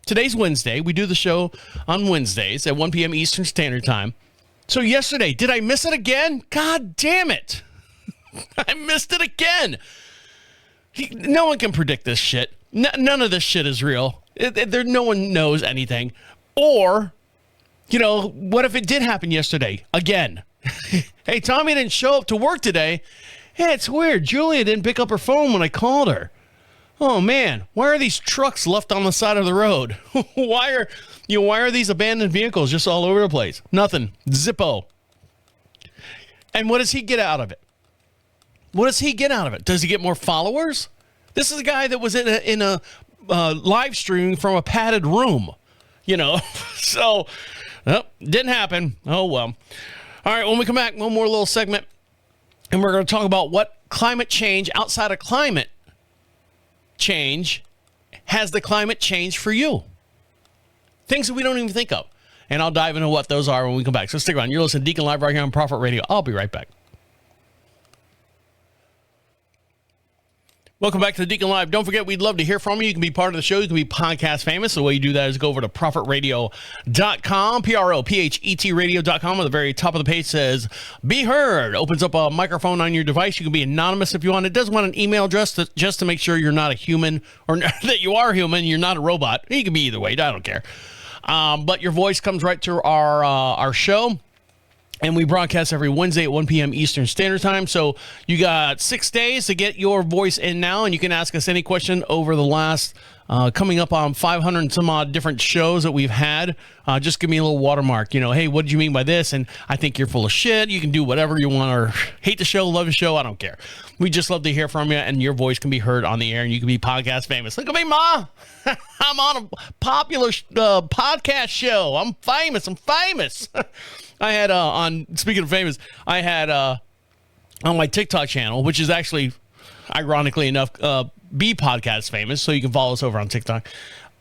Today's Wednesday. We do the show on Wednesdays at 1 p.m. Eastern Standard Time. So yesterday, did I miss it again? God damn it. I missed it again. No one can predict this shit. None of this shit is real. No one knows anything. Or, what if it did happen yesterday again? Hey, Tommy didn't show up to work today. Hey, it's weird. Julia didn't pick up her phone when I called her. Oh man, why are these trucks left on the side of the road? Why are these abandoned vehicles just all over the place? Nothing. Zippo. And what does he get out of it? Does he get more followers? This is a guy that was in a live stream from a padded room, So, didn't happen. Oh well. All right, when we come back, one more little segment, and we're going to talk about what climate change outside of climate change has the climate changed for you. Things that we don't even think of. And I'll dive into what those are when we come back. So stick around. You're listening to Deacon Live right here on Prophet Radio. I'll be right back. Welcome back to the Deacon Live. Don't forget, we'd love to hear from you. You can be part of the show. You can be podcast famous. The way you do that is go over to prophetradio.com, Prophet radio.com. At the very top of the page says, be heard. Opens up a microphone on your device. You can be anonymous if you want. It does want an email address just to make sure you're not a human, or that you are human. You're not a robot. You can be either way. I don't care. But your voice comes right to our show. And we broadcast every Wednesday at 1 p.m. Eastern Standard Time. So you got 6 days to get your voice in now, and you can ask us any question over the last, coming up on 500 and some odd different shows that we've had. Just give me a little watermark. Hey, what did you mean by this? And I think you're full of shit. You can do whatever you want, or hate the show, love the show. I don't care. We just love to hear from you, and your voice can be heard on the air, and you can be podcast famous. Look at me, Ma. I'm on a popular podcast show. I'm famous. I had, speaking of famous, I had on my TikTok channel, which is actually, ironically enough, be podcast famous, so you can follow us over on TikTok.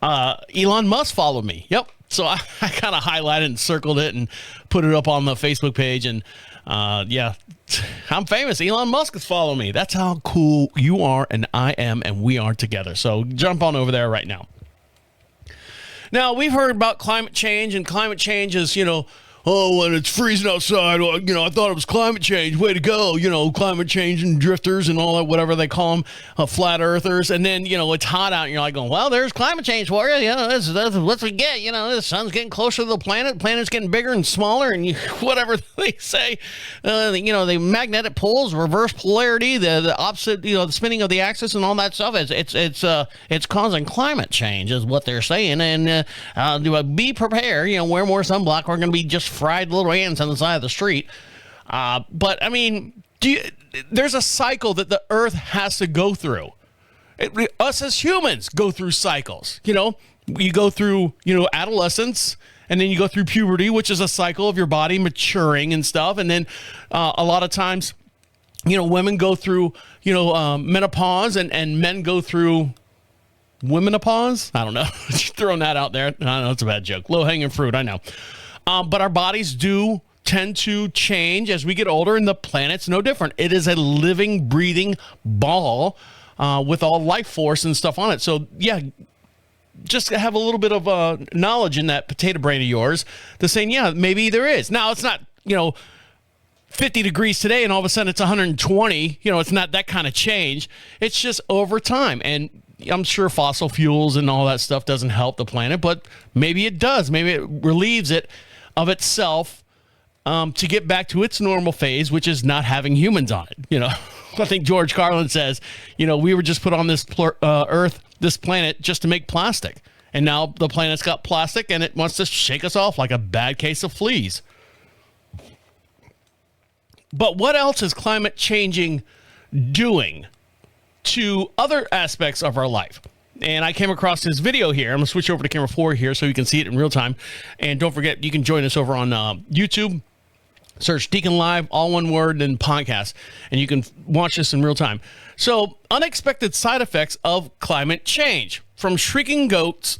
Elon Musk followed me. Yep. So I kind of highlighted and circled it and put it up on the Facebook page. And yeah, I'm famous. Elon Musk is following me. That's how cool you are and I am, and we are together. So jump on over there right now. Now, we've heard about climate change, and climate change is, oh, when it's freezing outside, well, I thought it was climate change. Way to go. Climate change and drifters and all that, whatever they call them, flat earthers. And then, it's hot out and you're like going, well, there's climate change for you. That's what we get. The sun's getting closer to the planet. Planet's getting bigger and smaller, and whatever they say. The magnetic poles, reverse polarity, the opposite, the spinning of the axis and all that stuff. It's causing climate change is what they're saying. And be prepared, wear more sunblock. We're going to be just fried little ants on the side of the street. But I mean, there's a cycle that the earth has to go through. Us as humans go through cycles. You go through, adolescence, and then you go through puberty, which is a cycle of your body maturing and stuff. And then a lot of times, women go through, menopause, and men go through womenopause. I don't know. Throwing that out there. I know it's a bad joke. Low hanging fruit. I know. But our bodies do tend to change as we get older, and the planet's no different. It is a living, breathing ball with all life force and stuff on it. So, yeah, just have a little bit of knowledge in that potato brain of yours to saying, yeah, maybe there is. Now, it's not, 50 degrees today and all of a sudden it's 120. It's not that kind of change. It's just over time. And I'm sure fossil fuels and all that stuff doesn't help the planet, but maybe it does. Maybe it relieves it of itself to get back to its normal phase, which is not having humans on it. I think George Carlin says, we were just put on this Earth, this planet, just to make plastic. And now the planet's got plastic and it wants to shake us off like a bad case of fleas. But what else is climate changing doing to other aspects of our life? And I came across this video here. I'm going to switch over to camera 4 here so you can see it in real time. And don't forget, you can join us over on YouTube. Search DeaconLive, all one word, and podcast, and you can watch this in real time. So, unexpected side effects of climate change. From shrinking goats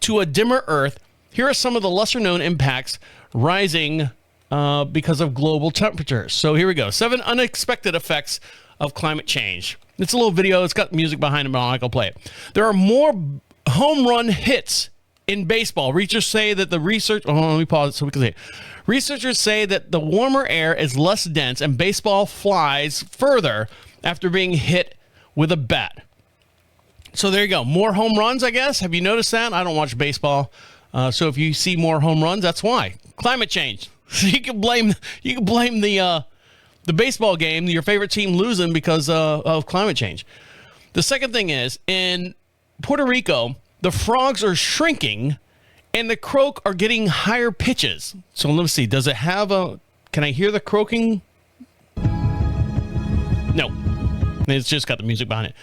to a dimmer Earth, here are some of the lesser-known impacts rising because of global temperatures. So here we go. 7 unexpected effects of climate change. It's a little video. It's got music behind it, but I'm not going to play it. There are more home run hits in baseball. Researchers say that let me pause it so we can see it. Researchers say that the warmer air is less dense and baseball flies further after being hit with a bat. So there you go. More home runs, I guess. Have you noticed that? I don't watch baseball. So if you see more home runs, that's why. Climate change. So you can blame the baseball game, your favorite team losing because of climate change. The second thing is, in Puerto Rico, the frogs are shrinking and the croak are getting higher pitches. So let me see. Does it have can I hear the croaking? No. It's just got the music behind it.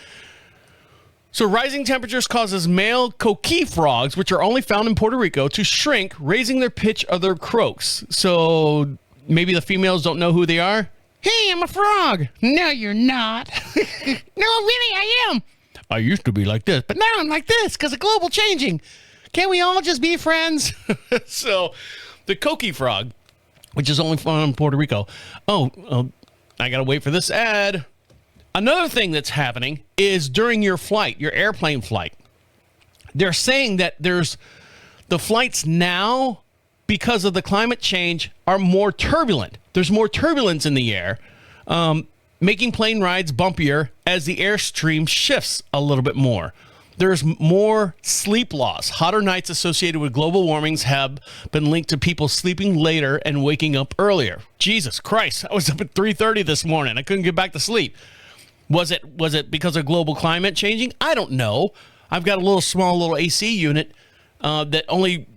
So rising temperatures causes male coqui frogs, which are only found in Puerto Rico, to shrink, raising their pitch of their croaks. So maybe the females don't know who they are. Hey, I'm a frog. No, you're not. No, really, I am. I used to be like this, but now I'm like this because of global changing. Can't we all just be friends? So the coqui frog, which is only found in Puerto Rico. Oh, I got to wait for this ad. Another thing that's happening is during your flight, your airplane flight, they're saying that the flights now, because of the climate change, are more turbulent. There's more turbulence in the air, making plane rides bumpier as the airstream shifts a little bit more. There's more sleep loss. Hotter nights associated with global warmings have been linked to people sleeping later and waking up earlier. Jesus Christ, I was up at 3:30 this morning. I couldn't get back to sleep. Was it because of global climate changing? I don't know. I've got a small little AC unit that only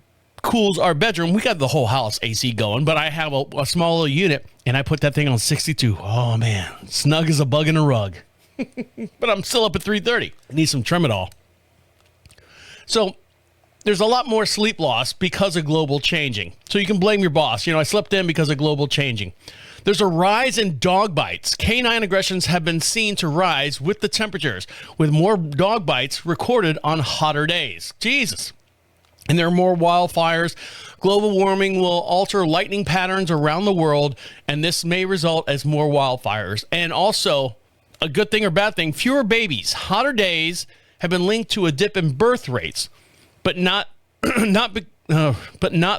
cools our bedroom. We got the whole house AC going, but I have a small little unit, and I put that thing on 62. Oh, man. Snug as a bug in a rug. But I'm still up at 3:30. I need some Tramadol. So there's a lot more sleep loss because of global changing. So you can blame your boss. I slept in because of global changing. There's a rise in dog bites. Canine aggressions have been seen to rise with the temperatures, with more dog bites recorded on hotter days. Jesus. And there are more wildfires. Global warming will alter lightning patterns around the world, and this may result as more wildfires. And also, a good thing or bad thing, fewer babies. Hotter days have been linked to a dip in birth rates, but not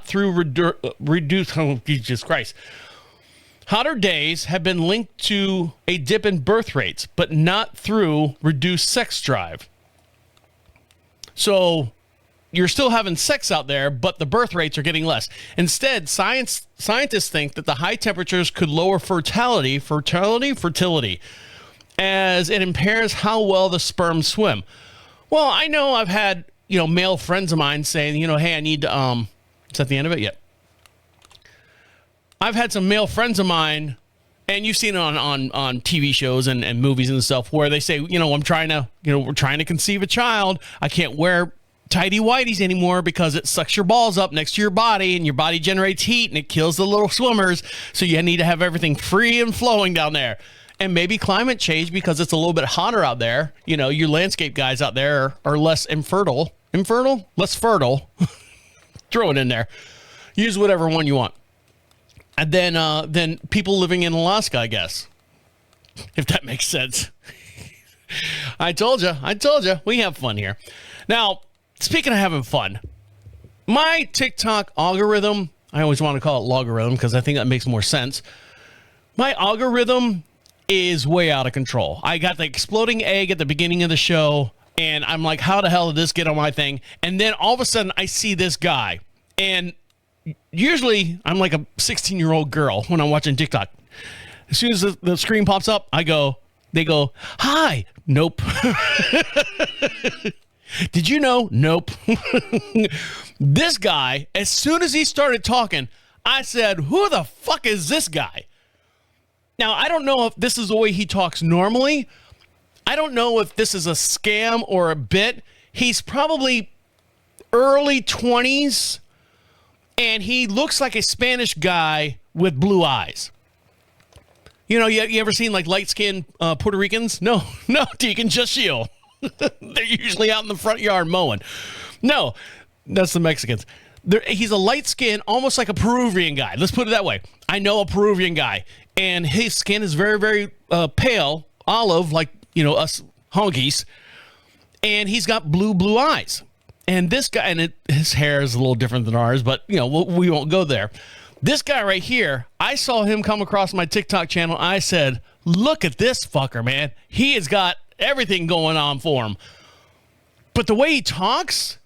through reduced. Oh, Jesus Christ. Hotter days have been linked to a dip in birth rates, but not through reduced sex drive. So you're still having sex out there, but the birth rates are getting less. Instead, scientists think that the high temperatures could lower fertility, as it impairs how well the sperm swim. Well, I know I've had, male friends of mine saying, hey, I need to, is that the end of it? Yet. I've had some male friends of mine, and you've seen it on TV shows and movies and stuff, where they say, we're trying to conceive a child. I can't wear tighty whities anymore because it sucks your balls up next to your body, and your body generates heat and it kills the little swimmers. So you need to have everything free and flowing down there. And maybe climate change, because it's a little bit hotter out there. Your landscape guys out there are less infertile, less fertile. Throw it in there. Use whatever one you want. And then people living in Alaska, I guess, if that makes sense. I told you, we have fun here. Now, speaking of having fun, my TikTok algorithm, I always want to call it logarithm because I think that makes more sense. My algorithm is way out of control. I got the exploding egg at the beginning of the show, and I'm like, how the hell did this get on my thing? And then all of a sudden, I see this guy. And usually, I'm like a 16-year-old girl when I'm watching TikTok. As soon as the screen pops up, they go, hi. Nope. Did you know? Nope. This guy, as soon as he started talking, I said, who the fuck is this guy? Now, I don't know if this is the way he talks normally. I don't know if this is a scam or a bit. He's probably early 20s, and he looks like a Spanish guy with blue eyes. You know, you ever seen like light-skinned Puerto Ricans? No, Deacon, just you. They're usually out in the front yard mowing. No, that's the Mexicans. He's a light-skinned, almost like a Peruvian guy. Let's put it that way. I know a Peruvian guy, and his skin is very, very pale, olive, like, you know, us honkies, and he's got blue eyes. And this guy, and his hair is a little different than ours, but, you know, we won't go there. This guy right here, I saw him come across my TikTok channel. I said, look at this fucker, man. He has got everything going on for him. But the way he talks,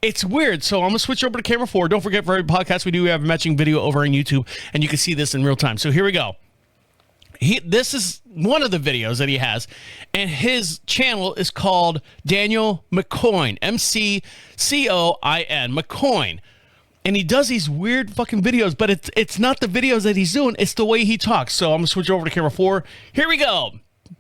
it's weird. So I'm going to switch over to camera 4. Don't forget, for every podcast we have a matching video over on YouTube, and you can see this in real time. So here we go. This is one of the videos that he has, and his channel is called Daniel McCoin, McCoin, McCoin. And he does these weird fucking videos, but it's not the videos that he's doing, it's the way he talks. So I'm going to switch over to camera 4. Here we go.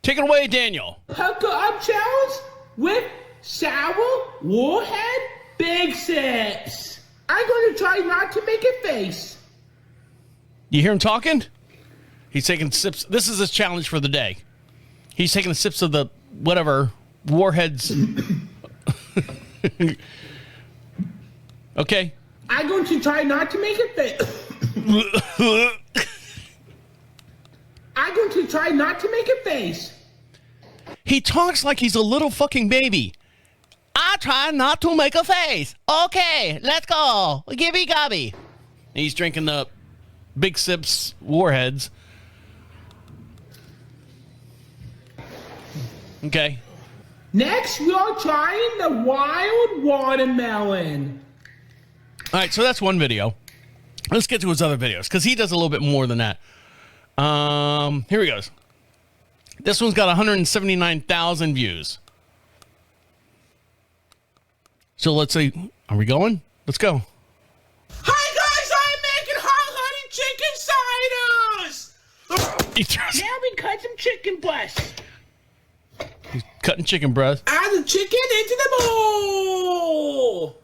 Take it away, Daniel. Pucker up challenge with sour warhead big sips. I'm going to try not to make a face. You hear him talking? He's taking sips. This is his challenge for the day. He's taking sips of the whatever warheads. Okay. I'm going to try not to make a face. I'm going to try not to make a face. He talks like he's a little fucking baby. I try not to make a face. Okay, let's go. Gibby gobby. And he's drinking the big sips warheads. Okay. Next, we are trying the wild watermelon. All right, so that's one video. Let's get to his other videos, because he does a little bit more than that. Here he goes. This one's got 179,000 views. So let's see. Are we going? Let's go. Hi guys, I'm making hot honey chicken ciders. Now we cut some chicken breast. He's cutting chicken breast. Add the chicken into the bowl.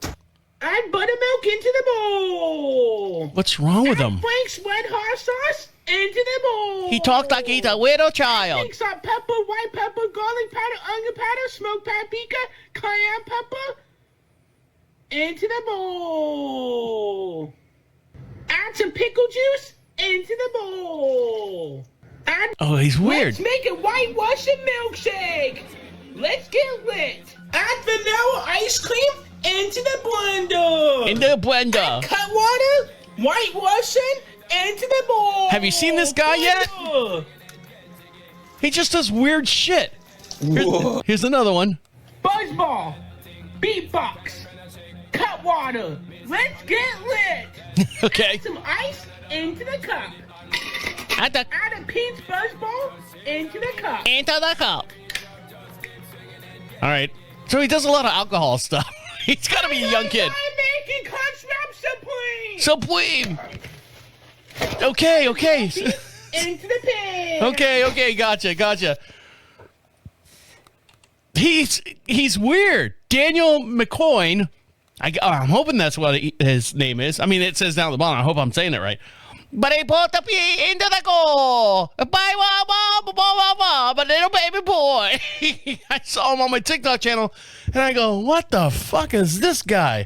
Add buttermilk into the bowl. What's wrong with him? Frank's red hot sauce into the bowl. He talked like he's a widow child. Add salt, pepper, white pepper, garlic powder, onion powder, smoked paprika, cayenne pepper into the bowl. Add some pickle juice into the bowl. Oh, he's weird. Let's make a white Russian milkshake. Let's get lit. Add vanilla ice cream into the blender. Into the blender. Add cut water, white Russian into the bowl. Have you seen this guy yet? He just does weird shit. Here's another one. Buzzball, beatbox, cut water. Let's get lit. Okay. Add some ice into the cup. Add a peach buzzball into the cup. Into the cup. All right. So he does a lot of alcohol stuff. He's got to be a young kid. I'm making crunchwrap supreme. Okay. Into the pan. Okay. Gotcha. He's weird. Daniel McCoin. I'm hoping that's what his name is. I mean, it says down at the bottom. I hope I'm saying it right. But he put the pea into the goal. But little baby boy. I saw him on my TikTok channel, and I go, what the fuck is this guy?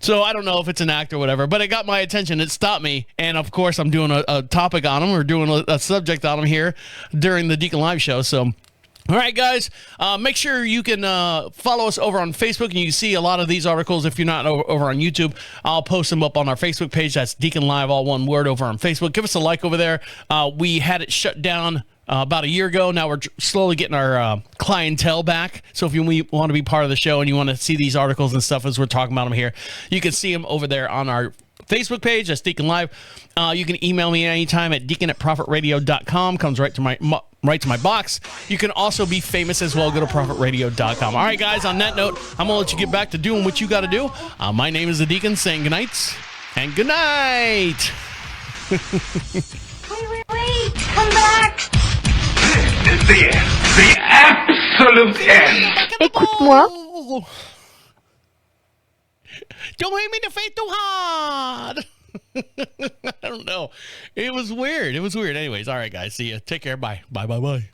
So I don't know if it's an act or whatever, but it got my attention. It stopped me. And, of course, I'm doing a topic on him. We're doing a subject on him here during the Deacon Live show. So All right, guys, make sure you can follow us over on Facebook, and you can see a lot of these articles if you're not over on YouTube. I'll post them up on our Facebook page. That's DeaconLive, all one word, over on Facebook. Give us a like over there. We had it shut down about a year ago. Now we're slowly getting our clientele back. So if you want to be part of the show and you want to see these articles and stuff as we're talking about them here, you can see them over there on our Facebook page. That's Deacon Live. You can email me anytime at deacon@prophetradio.com. Comes right to my box. You can also be famous as well. Go to prophetradio.com. All right, guys, on that note, I'm going to let you get back to doing what you got to do. My name is the Deacon, saying good night and good night. Wait. Come back. This is the end. The absolute end. Écoute-moi. Don't hit me in the face too hard. I don't know. It was weird. Anyways, all right, guys. See ya. Take care. Bye. Bye.